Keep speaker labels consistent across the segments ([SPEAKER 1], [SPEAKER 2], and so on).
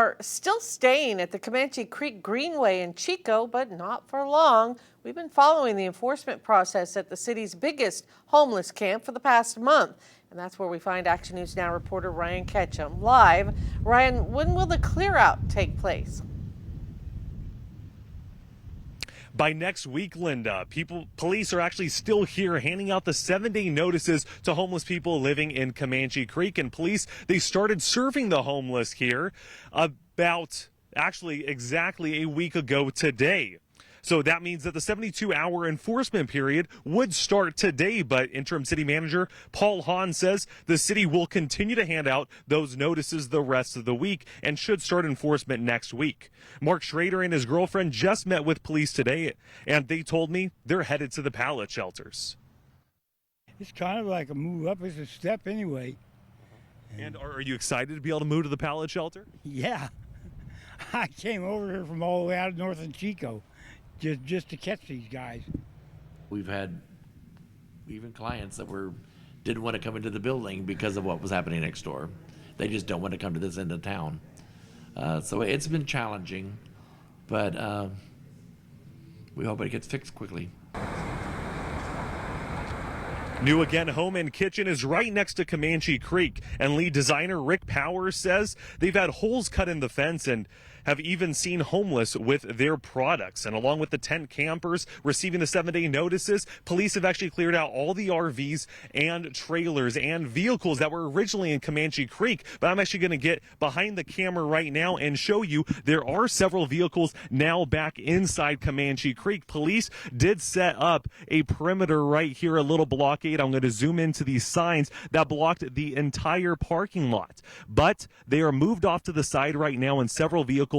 [SPEAKER 1] Are still staying at the Comanche Creek Greenway in Chico, but not for long. We've been following the enforcement process at the city's biggest homeless camp for the past month. And that's where we find Action News Now reporter Ryan Ketchum live. Ryan, when will the clear out take place?
[SPEAKER 2] By next week, Linda, police are actually still here handing out the 7-day notices to homeless people living in Comanche Creek. And police, they started serving the homeless here about exactly a week ago today. So that means that the 72-hour enforcement period would start today, but interim city manager Paul Hahn says the city will continue to hand out those notices the rest of the week and should start enforcement next week. Mark Schrader and his girlfriend just met with police today, and they told me they're headed to the pallet shelters.
[SPEAKER 3] It's kind of like a move up. It's a step anyway.
[SPEAKER 2] And are you excited to be able to move to the pallet shelter?
[SPEAKER 3] Yeah. I came over here from all the way out north in Chico. Just to catch these guys.
[SPEAKER 4] We've had even clients that didn't want to come into the building because of what was happening next door. They just don't want to come to this end of town. So it's been challenging, but we hope it gets fixed quickly.
[SPEAKER 2] New Again Home and Kitchen is right next to Comanche Creek, and lead designer Rick Powers says they've had holes cut in the fence and have even seen homeless with their products. And along with the tent campers receiving the 7-day notices, police have actually cleared out all the RVs and trailers and vehicles that were originally in Comanche Creek. But I'm actually going to get behind the camera right now and show you there are several vehicles now back inside Comanche Creek. Police did set up a perimeter right here, a little blockade. I'm going to zoom into these signs that blocked the entire parking lot. But they are moved off to the side right now, and several vehicles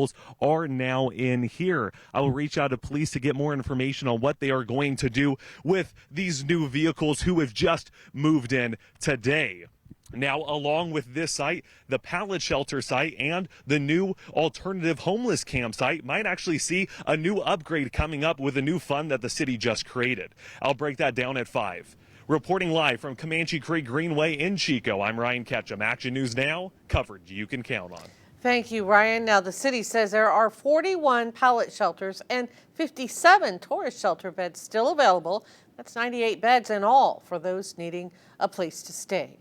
[SPEAKER 2] are now in here. I will reach out to police to get more information on what they are going to do with these new vehicles who have just moved in today. Now, along with this site, the pallet shelter site and the new alternative homeless campsite might actually see a new upgrade coming up with a new fund that the city just created. I'll break that down at 5. Reporting live from Comanche Creek Greenway in Chico, I'm Ryan Ketchum. Action News Now, coverage you can count on.
[SPEAKER 1] Thank you, Ryan. Now, the city says there are 41 pallet shelters and 57 tourist shelter beds still available. That's 98 beds in all for those needing a place to stay.